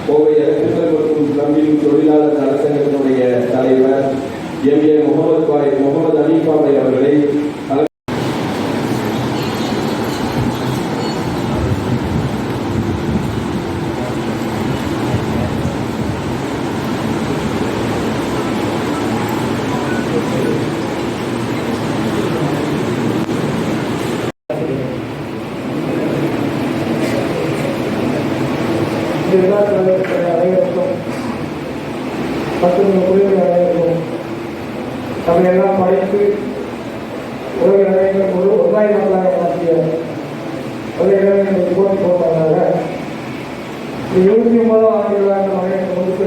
Kovai electrical மற்றும் plumbing தொழிலாளர் நலச்சங்கத்தினுடைய தலைவர் MA முகமது அலீஃபா பாய் அவர்களை அனைவருக்கும் மற்றும் குழுவினர் அனைவருக்கும் தமிழெல்லாம் படித்து உலக அனைவரும் ஒரு ஒன்றாய் மக்களாக மாற்றிய உலக போட்டி போட்டாங்க. 29ஆம் ஆண்டு முழுக்க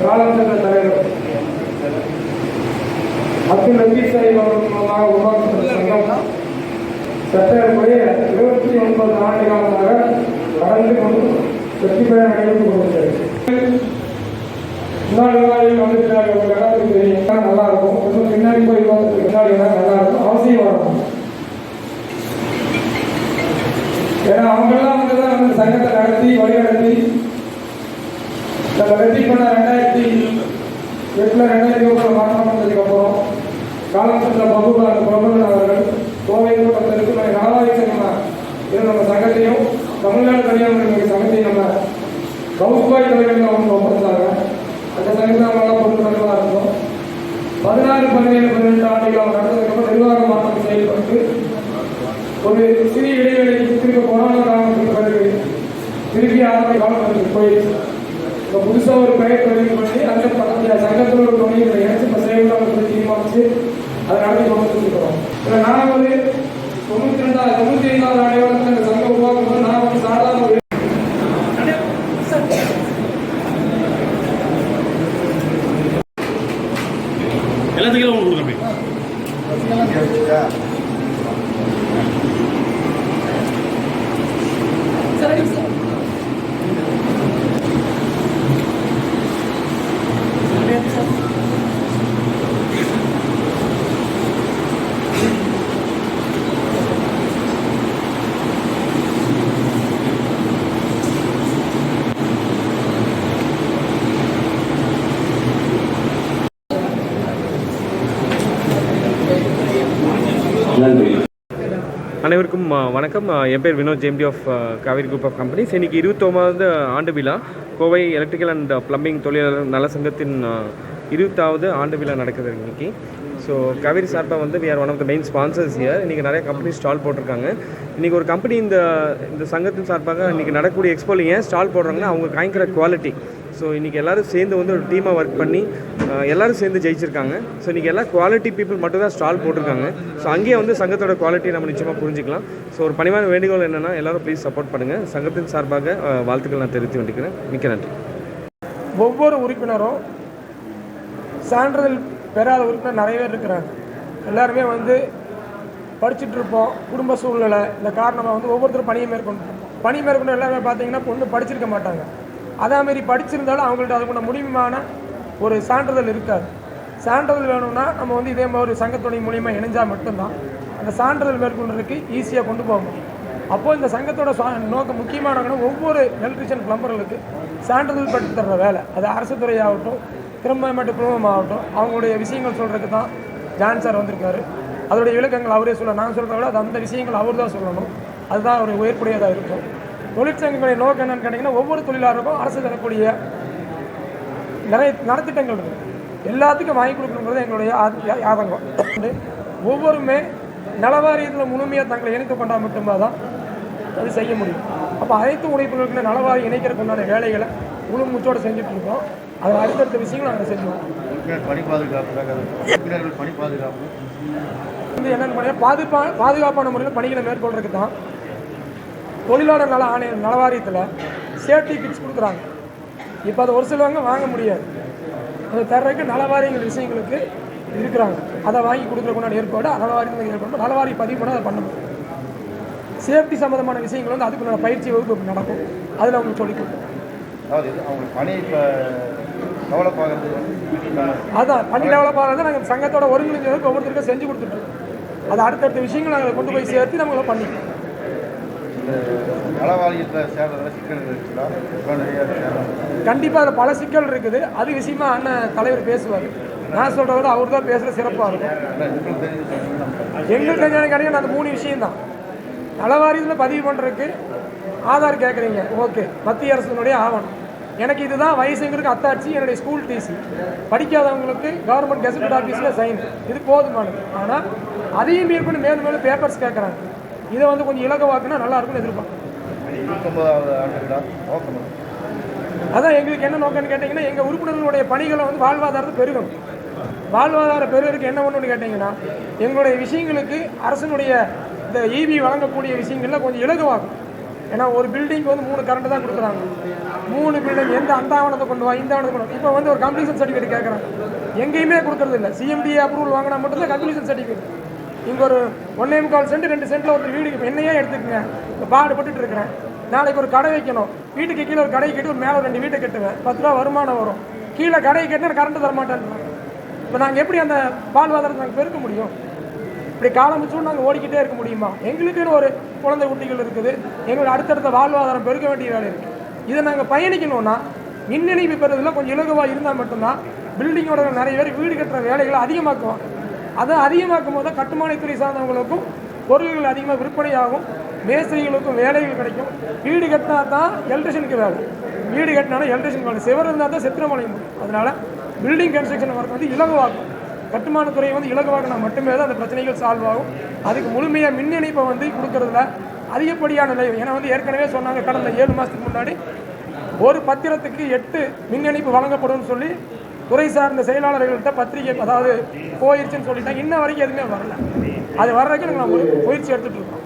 காலம் சென்ற தலைவர் அப்துல் லத்தீப் சாஹிப் அவர்கள் மூலமாக உருவாக்கப்பட்ட சங்கம் சட்டப்படி 29 ஆண்டு காலமாக நடந்து கொண்டு வெற்றி பெற நடைபெற்று கொண்டிருக்கிறது. முன்னாடி வந்துட்டாங்க நல்லா இருக்கும், கொஞ்சம் பின்னாடி போய் முன்னாடி நல்லா இருக்கும், அவசியம் வரணும். ஏன்னா அவங்கெல்லாம் வந்துதான் வந்து சங்கத்தை நடத்தி வழிநடத்தி வெற்றி பண்ண 2008 2007 மாற்றம் பண்ணதுக்கு அப்புறம் காலம் சென்ற பிரபுகன் அவர்கள் கோவை கூட்டத்திற்கு நலவாரி சங்கமாக இது நம்ம சங்கத்தையும் தமிழ்நாடு தனியார் சங்கத்தையும் நம்ம கவுஸ்பாய் தலைவர்கள் அவங்க ஒப்படைச்சாங்க. அந்த சங்கத்தை நம்மளால் பொருள் நடந்ததாக இருந்தோம். 16, 17, 18 ஆண்டுகள் நடந்ததுக்கப்புறம் நிர்வாக மாற்றம் செயல்பட்டு ஒரு சிறிய இடைவெளிக்கு திரும்ப கொரோனா காலத்துக்கு பிறகு திருப்பி ஆரம்ப காலத்துக்கு போயிடுச்சு. இப்போ புதுசாக ஒரு பெயர் பதிவு பண்ணி அந்த சங்கத்தில் ஒரு பணிகளை எடுத்து இப்போ செயல்பாடு தீர்மானிச்சு அதை நடத்தி கொண்டு இருக்கிறோம். இல்லை நான் வந்து 95ஆவது ஆண்டு அந்த சங்கம் உருவாக்கும் போது நான் வந்து சாதாரண எல்லாத்துக்கும் கொடுக்குறேன். அனைவருக்கும் வணக்கம். என் பேர் Vinod, JMD of Kaveri group of companies. இன்றைக்கி 29வது ஆண்டு விழா கோவை எலக்ட்ரிக்கல் அண்ட் பிளம்பிங் தொழிலாளர் நல சங்கத்தின் 20வது ஆண்டு விழா நடக்குது இன்றைக்கி. ஸோ காவேரி சார்பாக வந்து we are one of the main sponsors here. இன்றைக்கி நிறைய கம்பெனி ஸ்டால் போட்டிருக்காங்க. இன்றைக்கி ஒரு கம்பெனி இந்த சங்கத்தின் சார்பாக இன்றைக்கி நடக்கக்கூடிய எக்ஸ்போவில் ஏன் ஸ்டால் போடுறாங்கன்னா அவங்க காய்க்கிற குவாலிட்டி. ஸோ இன்றைக்கி எல்லோரும் சேர்ந்து வந்து ஒரு டீமாக ஒர்க் பண்ணி எல்லோரும் சேர்ந்து ஜெயிச்சிருக்காங்க. ஸோ இன்றைக்கி எல்லாம் குவாலிட்டி பீப்புள் மட்டும் தான் ஸ்டால் போட்டிருக்காங்க. ஸோ அங்கேயே வந்து சங்கத்தோட குவாலிட்டி நம்ம நிச்சயமாக புரிஞ்சிக்கலாம். ஸோ ஒரு பணிவான வேண்டுகோள் என்னென்னா எல்லோரும் ப்ளீஸ் சப்போர்ட் பண்ணுங்கள். சங்கத்தின் சார்பாக வாழ்த்துக்கள் நான் தெரிவித்து வேண்டிக்கிறேன். மிக்க நன்றி. ஒவ்வொரு உறுப்பினரும் சான்றிதழ் பெறாத உறுப்பினர் நிறைய பேர் இருக்கிறாங்க. எல்லாருமே வந்து படிச்சுட்டு இருப்போம். குடும்ப சூழ்நிலை இந்த காரணமாக வந்து ஒவ்வொருத்தரும் பணியை மேற்கொண்டு எல்லாருமே பார்த்தீங்கன்னா பொண்ணு படிச்சிருக்க மாட்டாங்க. அதேமாரி படிச்சிருந்தாலும் அவங்கள்ட்ட அதுக்குள்ள முடிவுமான ஒரு சான்றிதழ் இருக்காது. சான்றிதழ் வேணும்னா நம்ம வந்து இதே மாதிரி சங்கத்துடைய மூலியமாக இணைஞ்சால் மட்டும்தான் அந்த சான்றிதழ் மேற்கொள்றதுக்கு ஈஸியாக கொண்டு போக முடியும். அப்போது இந்த சங்கத்தோட நோக்கம் முக்கியமானவங்கன்னா ஒவ்வொரு எலக்ட்ரிஷியன் பிளம்பர்களுக்கு சான்றிதழ் பெற்று தர்ற வேலை, அது அரசு துறையாகட்டும் திறமைப்பட்ட குழுமமாகட்டும் அவங்களுடைய விஷயங்கள் சொல்கிறதுக்கு தான் ஜான் சார் வந்திருக்காரு. அதோடைய விளக்கங்கள் அவரே நான் சொல்கிறத விட அது அந்த விஷயங்கள் அவர் தான் சொல்லணும். அதுதான் ஒரு உயர்ப்புடையதாக இருக்கும். தொழிற்சங்கங்களுடைய நோக்கம் என்னென்னு கேட்டிங்கன்னா ஒவ்வொரு தொழிலாளருக்கும் அரசு தரக்கூடிய நிறைய நலத்திட்டங்கள் இருக்குது. எல்லாத்துக்கும் வாங்கி கொடுக்கணுங்கிறது எங்களுடைய ஆதங்கம். ஒவ்வொருமே நலவாரியத்தில் முழுமையாக தங்களை இணைத்து கொண்டால் மட்டும்தான் தான் அது செய்ய முடியும். அப்போ அனைத்து உழைப்புகளுக்கு நலவாரி இணைக்கிறதுக்கு உண்டான வேலைகளை முழு மூச்சோடு செஞ்சுட்டு இருக்கோம். அதில் அடுத்தடுத்த விஷயங்கள் நாங்கள் செஞ்சுவோம். பணி பாதுகாப்பு வந்து என்னென்னு பண்ணி பாதுகாப்பான முறையில் பணிகளை மேற்கொள்றதுக்கு தான் தொழிலாளர் நல நலவாரியத்தில் சேஃப்டி கிட்ஸ் கொடுக்குறாங்க. இப்போ அதை ஒரு சிலவங்க வாங்க முடியாது. அதை தர்றதுக்கு நலவாரியங்கள் விஷயங்களுக்கு இருக்கிறாங்க. அதை வாங்கி கொடுக்குறதுக்குண்டான ஏற்பாடு நலவாரியத்தில் ஏற்படும். நலவாரி பதிவு பண்ண அதை பண்ணணும். சேஃப்டி சம்மந்தமான விஷயங்கள் வந்து அதுக்குள்ள பயிற்சி வகுப்பு நடக்கும். அதில் அவங்க சொல்லிக் கொடுக்கும். அதான் பணி டெவலப் ஆகிறது நாங்கள் சங்கத்தோட ஒருங்கிணைஞ்சதுக்கு ஒவ்வொருத்தருக்கும் செஞ்சு கொடுத்துட்ருக்கோம். அது அடுத்தடுத்த விஷயங்கள் நாங்கள் கொண்டு போய் சேர்த்து நம்மளை பண்ணிக்கலாம். நலவாரியத்தில் சேர்றதுல சிக்கல் இருக்குங்களா? கண்டிப்பாக அதில் பல சிக்கல் இருக்குது. அது விஷயமா அண்ணன் தலைவர் பேசுவார். நான் சொல்கிறத விட அவர் தான் பேசுகிற சிறப்பாக இருக்கும். எங்களுக்கு தெரிஞ்ச கிடையாது அந்த 3 விஷயம்தான். நலவாரியத்தில் பதிவு பண்ணுறதுக்கு ஆதார் கேட்குறீங்க, ஓகே, மத்திய அரசினுடைய ஆவணம். எனக்கு இதுதான் வயசுங்கிறதுக்கு அத்தாட்சி, என்னுடைய ஸ்கூல் டிசி. படிக்காதவங்களுக்கு கவர்மெண்ட் கெசட்டட் ஆஃபீஸில் சைன், இது போதுமானது. ஆனால் அதையும் மேற்கொண்டு மேலும் மேலும் பேப்பர்ஸ் கேட்குறாங்க. இதை வந்து கொஞ்சம் இலகுவாக்குனா நல்லா இருக்கும்னு எதிர்பார்க்குறேன். அதான் எங்களுக்கு என்ன நோக்கம்னு கேட்டிங்கன்னா, எங்கள் உறுப்பினர்களுடைய பணிகளை வந்து வாழ்வாதாரத்தை பெருகணும். வாழ்வாதாரம் பெறுவதற்கு என்ன ஒன்றுன்னு கேட்டிங்கன்னா, எங்களுடைய விஷயங்களுக்கு அரசனுடைய இந்த ஈபி வழங்கக்கூடிய விஷயங்களில் கொஞ்சம் இலகுவாகும். ஏன்னா ஒரு பில்டிங்க்கு வந்து 3 கரண்ட் தான் கொடுக்குறாங்க. 3 பில்டிங் எந்த அந்த ஆவணத்தை கொண்டு வா, இந்த ஆவணத்தை கொண்டு வா. இப்போ வந்து ஒரு கம்ப்ளீஷன் சர்டிஃபிகேட் கேட்குறாங்க. எங்கேயுமே கொடுக்குறது இல்லை. சிஎம்டிஏ அப்ரூவல் வாங்கினா மட்டும்தான் கம்ப்ளீஷன் சர்டிஃபிகேட். இங்கே ஒரு 1.25 சென்ட் 2 சென்ட்டில் ஒருத்தர் வீடு, இப்போ என்னையே எடுத்துக்கங்க, இப்போ பாடுபட்டு இருக்கிறேன். நாளைக்கு ஒரு கடை வைக்கணும், வீட்டுக்கு கீழே ஒரு கடை கட்டி ஒரு மேலே 2 வீட்டை கட்டுவேன், 10 ரூபா வருமானம் வரும். கீழே கடையை கட்டினா கரண்ட் தரமாட்டேன். இப்போ நாங்கள் எப்படி அந்த வாழ்வாதாரத்தை நாங்கள் பெருக்க முடியும்? இப்படி காலம் வச்சு நாங்கள் ஓடிக்கிட்டே இருக்க முடியுமா? எங்களுக்குன்னு ஒரு குழந்தை குட்டிகள் இருக்குது. எங்களுக்கு அடுத்தடுத்த வாழ்வாதாரம் பெருக்க வேண்டிய வேலை இருக்குது. இதை நாங்கள் பயணிக்கணும்னா மின் இணைப்பு பெறுவதில் கொஞ்சம் இலகுவாக இருந்தால் மட்டும்தான் பில்டிங்கோட நிறைய பேர் வீடு கட்டுற வேலைகளை அதிகமாக்குவோம். அதை அதிகமாக்கும் போது கட்டுமானத்துறை சார்ந்தவங்களுக்கும் பொருள்கள் அதிகமாக விற்பனையாகும், மேஸ்திரிகளுக்கும் வேலைகள் கிடைக்கும். வீடு கட்டினா தான் எலக்ட்ரிஷனுக்கு வேலை, வீடு கட்டினாலும் எலக்ட்ரிஷனுக்கு வேலை, செவர் இருந்தால் தான் சித்திரமலை முடியும். அதனால் பில்டிங் கன்ஸ்ட்ரக்ஷன் ஒர்க் வந்து இலகுவாகும். கட்டுமானத்துறையை வந்து இலகுவாக்கினா மட்டுமே தான் அந்த பிரச்சனைகள் சால்வ் ஆகும். அதுக்கு முழுமையாக மின் இணைப்பை வந்து கொடுக்கறதுல அதிகப்படியான நிலை. ஏன்னா வந்து ஏற்கனவே சொன்னாங்க, கடந்த 7 மாதத்துக்கு முன்னாடி ஒரு பத்திரத்துக்கு 8 மின் இணைப்பு வழங்கப்படும் சொல்லி துறை சார்ந்த செயலாளர்கள்ட்ட பத்திரிகை அதாவது போயிடுச்சுன்னு சொல்லிட்டாங்க. இன்ன வரைக்கும் எதுவுமே வரல. அது வர்றதுக்கு நாங்கள் முயற்சி எடுத்துகிட்டு இருக்கோம்.